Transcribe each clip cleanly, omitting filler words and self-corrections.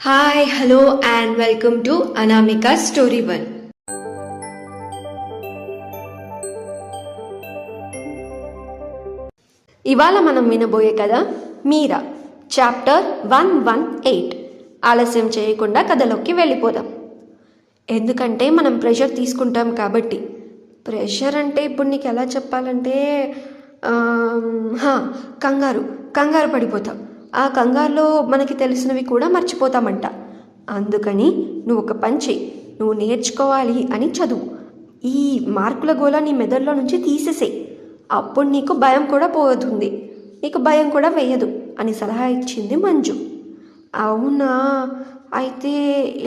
Hi hello and welcome to Anamika story one. ఇవాళ మనం వినబోయే కథ మీరా, చాప్టర్ 118. ఆలస్యం చేయకుండా కథలోకి వెళ్ళిపోదాం. ఎందుకంటే మనం ప్రెషర్ తీసుకుంటాం కాబట్టి. ప్రెషర్ అంటే ఇప్పుడు నీకు ఎలా చెప్పాలంటే కంగారు పడిపోతాం. ఆ కంగారులో మనకి తెలిసినవి కూడా మర్చిపోతామంట. అందుకని నువ్వు ఒక పని చెయ్యి, నువ్వు నేర్చుకోవాలి అని చదువు. ఈ మార్కుల గోళ నీ మెదడులో నుంచి తీసేసేయి. అప్పుడు నీకు భయం కూడా పోతుంది, నీకు భయం కూడా వేయదు అని సలహా ఇచ్చింది మంజు. అవునా, అయితే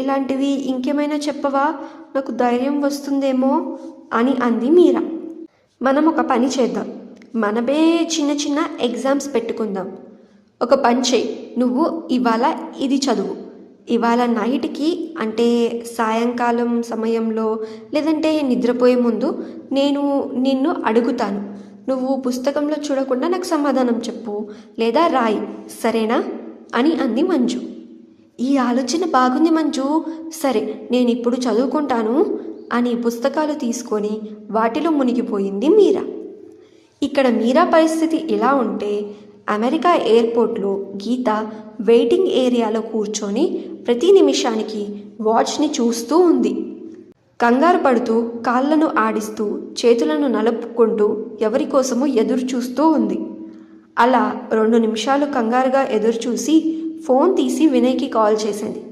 ఇలాంటివి ఇంకేమైనా చెప్పవా, నాకు ధైర్యం వస్తుందేమో అని అంది మీరా. మనం ఒక పని చేద్దాం, మనమే చిన్న చిన్న ఎగ్జామ్స్ పెట్టుకుందాం. ఒక పని చెయ్యి, నువ్వు ఇవాళ ఇది చదువు. ఇవాళ నైట్కి అంటే సాయంకాలం సమయంలో లేదంటే నిద్రపోయే ముందు నేను నిన్ను అడుగుతాను. నువ్వు పుస్తకంలో చూడకుండా నాకు సమాధానం చెప్పు లేదా రాయి, సరేనా అని అంది మంజు. ఈ ఆలోచన బాగుంది మంజు, సరే నేను ఇప్పుడు చదువుకుంటాను అని పుస్తకాలు తీసుకొని వాటిలో మునిగిపోయింది మీరా. ఇక్కడ మీరా పరిస్థితి ఎలా ఉంటే, అమెరికా ఎయిర్పోర్ట్లో గీత వెయిటింగ్ ఏరియాలో కూర్చొని ప్రతి నిమిషానికి వాచ్ని చూస్తూ ఉంది. కంగారు పడుతూ, కాళ్ళను ఆడిస్తూ, చేతులను నలుపుకుంటూ ఎవరి కోసమో ఎదురు చూస్తూ ఉంది. అలా 2 నిమిషాలు కంగారుగా ఎదురు చూసి ఫోన్ తీసి వినయ్కి కాల్ చేసింది.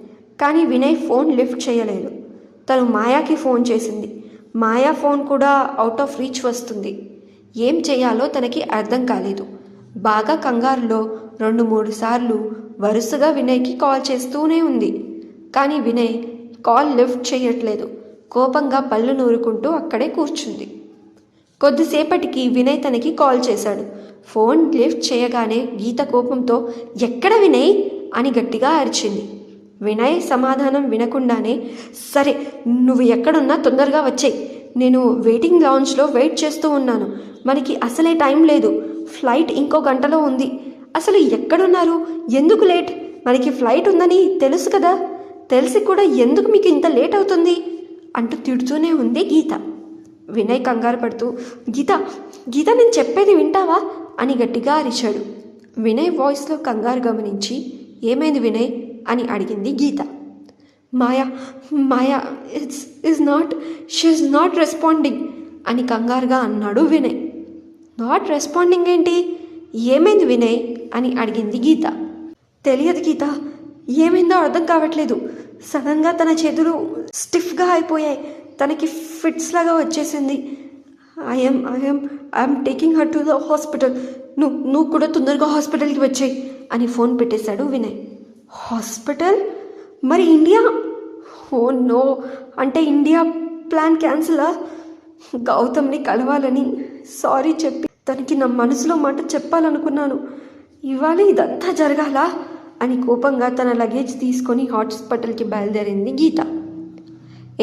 కానీ వినయ్ ఫోన్ లిఫ్ట్ చేయలేదు. తను మాయాకి ఫోన్ చేసింది. మాయా ఫోన్ కూడా అవుట్ ఆఫ్ రీచ్ వస్తుంది. ఏం చేయాలో తనకి అర్థం కాలేదు. బాగా కంగారులో 2-3 సార్లు వరుసగా వినయ్కి కాల్ చేస్తూనే ఉంది. కానీ వినయ్ కాల్ లిఫ్ట్ చేయట్లేదు. కోపంగా పళ్ళు నూరుకుంటూ అక్కడే కూర్చుంది. కొద్దిసేపటికి వినయ్ తనకి కాల్ చేశాడు. ఫోన్ లిఫ్ట్ చేయగానే గీత కోపంతో ఎక్కడ వినయ్ అని గట్టిగా అరిచింది. వినయ్ సమాధానం వినకుండానే సరే నువ్వు ఎక్కడున్నా తొందరగా వచ్చేయి, నేను వెయిటింగ్ లాంజ్లో వెయిట్ చేస్తూ ఉన్నాను, మనకి అసలే టైం లేదు, ఫ్లైట్ ఇంకో గంటలో ఉంది, అసలు ఎక్కడున్నారు, ఎందుకు లేట్, మనకి ఫ్లైట్ ఉందని తెలుసు కదా, తెలిసి కూడా ఎందుకు మీకు ఇంత లేట్ అవుతుంది అంటూ తిడుతూనే ఉంది గీత. వినయ్ కంగారు పడుతూ గీత గీత నేను చెప్పేది వింటావా అని గట్టిగా అరిచాడు. వినయ్ వాయిస్లో కంగారు గమనించి ఏమైంది వినయ్ అని అడిగింది గీత. మాయా షీఈస్ నాట్ రెస్పాండింగ్ అని కంగారుగా అన్నాడు వినయ్. నాట్ రెస్పాండింగ్ ఏంటి, ఏమైంది వినయ్ అని అడిగింది గీత. తెలియదు గీత, ఏమైందో అర్థం కావట్లేదు, సడన్గా తన చేతులు స్టిఫ్గా అయిపోయాయి, తనకి ఫిట్స్ లాగా వచ్చేసింది. I'm taking her to the hospital, నువ్వు కూడా తొందరగా హాస్పిటల్కి వచ్చాయి అని ఫోన్ పెట్టేశాడు వినయ్. హాస్పిటల్? మరి ఇండియా? ఓ నో, అంటే ఇండియా ప్లాన్ క్యాన్సిలా? గౌతమ్ని కలవాలని సారీ చెప్పి తనకి నా మనసులో మాట చెప్పాలనుకున్నాను, ఇవాళ ఇదంతా జరగాలా అని కోపంగా తన లగేజ్ తీసుకొని హాస్పిటల్కి బయలుదేరింది గీత.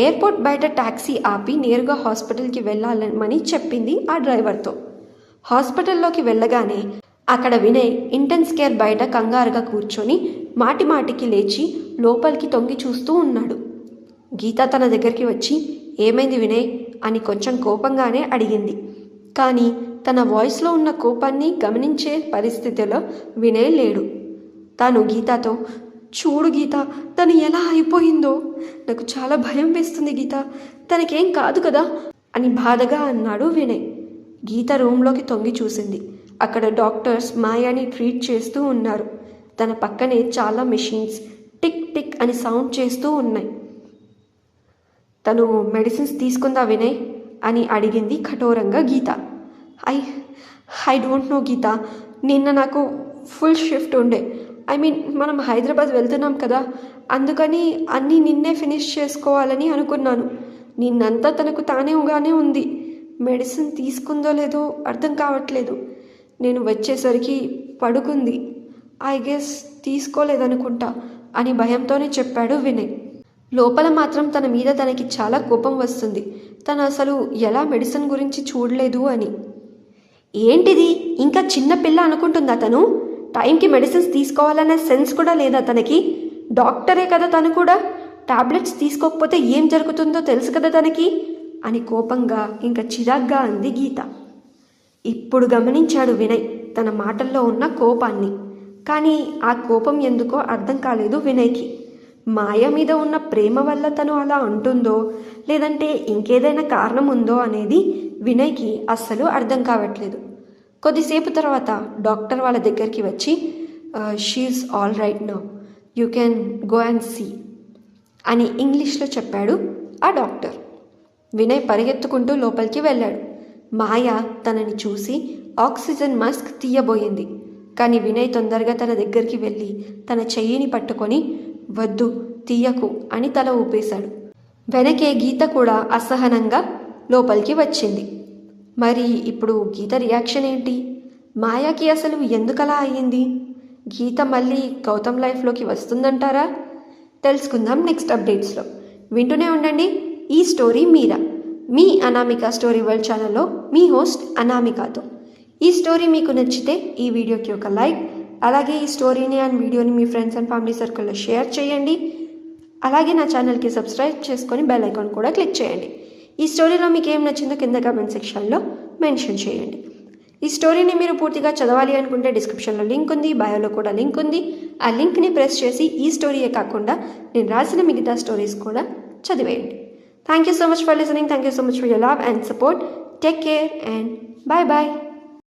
ఎయిర్పోర్ట్ బయట టాక్సీ ఆపి నేరుగా హాస్పిటల్కి వెళ్ళాలని చెప్పింది ఆ డ్రైవర్తో. హాస్పిటల్లోకి వెళ్ళగానే అక్కడ వినయ్ ఇంటెన్స్ కేర్ బయట కంగారుగా కూర్చొని మాటికి లేచి లోపలికి తొంగి చూస్తూ ఉన్నాడు. గీత తన దగ్గరికి వచ్చి ఏమైంది వినయ్ అని కొంచెం కోపంగానే అడిగింది. కానీ తన వాయిస్లో ఉన్న కోపాన్ని గమనించే పరిస్థితిలో వినయ్ లేడు. తాను గీతతో చూడు గీత, తను ఎలా అయిపోయిందో, నాకు చాలా భయం వేస్తుంది గీత, తనకేం కాదు కదా అని బాధగా అన్నాడు వినయ్. గీత రూమ్లోకి తొంగి చూసింది. అక్కడ డాక్టర్స్ మాయాని ట్రీట్ చేస్తూ ఉన్నారు. తన పక్కనే చాలా మెషిన్స్ టిక్ టిక్ అని సౌండ్ చేస్తూ ఉన్నాయి. తను మెడిసిన్స్ తీసుకుందా వినయ్ అని అడిగింది కఠోరంగా గీత. ఐ డోంట్ నో గీత, నిన్న నాకు ఫుల్ షిఫ్ట్ ఉండే, మనం హైదరాబాద్ వెళ్తున్నాం కదా, అందుకని అన్నీ నిన్నే ఫినిష్ చేసుకోవాలని అనుకున్నాను. నిన్నంతా తనకు తానేగానే ఉంది, మెడిసిన్ తీసుకుందో లేదో అర్థం కావట్లేదు, నేను వచ్చేసరికి పడుకుంది, ఐ గెస్ తీసుకోలేదనుకుంటా అని భయంతోనే చెప్పాడు వినయ్. లోపల మాత్రం తన మీద తనకి చాలా కోపం వస్తుంది, తను అసలు ఎలా మెడిసిన్ గురించి చూడలేదు అని. ఏంటిది, ఇంకా చిన్న పిల్ల అనుకుంటుందా తను, టైంకి మెడిసిన్స్ తీసుకోవాలనే సెన్స్ కూడా లేదా తనకి, డాక్టరే కదా తను కూడా, టాబ్లెట్స్ తీసుకోకపోతే ఏం జరుగుతుందో తెలుసు కదా తనకి అని కోపంగా ఇంకా చిరాగ్గా అంది గీత. ఇప్పుడు గమనించాడు వినయ్ తన మాటల్లో ఉన్న కోపాన్ని. కానీ ఆ కోపం ఎందుకో అర్థం కాలేదు వినయ్కి. మాయ మీద ఉన్న ప్రేమ వల్ల తను అలా అంటుందో లేదంటే ఇంకేదైనా కారణం ఉందో అనేది వినయ్కి అస్సలు అర్థం కావట్లేదు. కొద్దిసేపు తర్వాత డాక్టర్ వాళ్ళ దగ్గరికి వచ్చి she is all right now, you can go and see అని ఇంగ్లీష్లో చెప్పాడు ఆ డాక్టర్. వినయ్ పరిగెత్తుకుంటూ లోపలికి వెళ్ళాడు. మాయ తనని చూసి ఆక్సిజన్ మాస్క్ తీయబోయింది. కానీ వినయ్ తొందరగా తన దగ్గరికి వెళ్ళి తన చెయ్యిని పట్టుకొని వద్దు తీయకు అని తల ఊపేశాడు. వెనకే గీత కూడా అసహనంగా లోపలికి వచ్చింది. మరి ఇప్పుడు గీత రియాక్షన్ ఏంటి? మాయాకి అసలు ఎందుకలా అయ్యింది? గీత మళ్ళీ గౌతమ్ లైఫ్లోకి వస్తుందంటారా? తెలుసుకుందాం నెక్స్ట్ అప్డేట్స్లో. వింటూనే ఉండండి ఈ స్టోరీ మీరా, మీ అనామిక స్టోరీ వరల్డ్ ఛానల్లో మీ హోస్ట్ అనామికతో. ఈ స్టోరీ మీకు నచ్చితే ఈ వీడియోకి ఒక లైక్, అలాగే ఈ స్టోరీని అండ్ వీడియోని మీ ఫ్రెండ్స్ అండ్ ఫ్యామిలీ సర్కిల్లో షేర్ చేయండి. అలాగే నా ఛానల్కి సబ్స్క్రైబ్ చేసుకొని బెల్ ఐకాన్ కూడా క్లిక్ చేయండి. ఈ స్టోరీలో మీకు ఏం నచ్చిందో కింద కామెంట్ సెక్షన్లో మెన్షన్ చేయండి. ఈ స్టోరీని మీరు పూర్తిగా చదవాలి అనుకుంటే డిస్క్రిప్షన్లో లింక్ ఉంది, బయోలో కూడా లింక్ ఉంది. ఆ లింక్ని ప్రెస్ చేసి ఈ స్టోరీయే కాకుండా నేను రాసిన మిగతా స్టోరీస్ కూడా చదివేయండి. Thank you so much for listening. Thank you so much for your love and support. Take care and bye bye.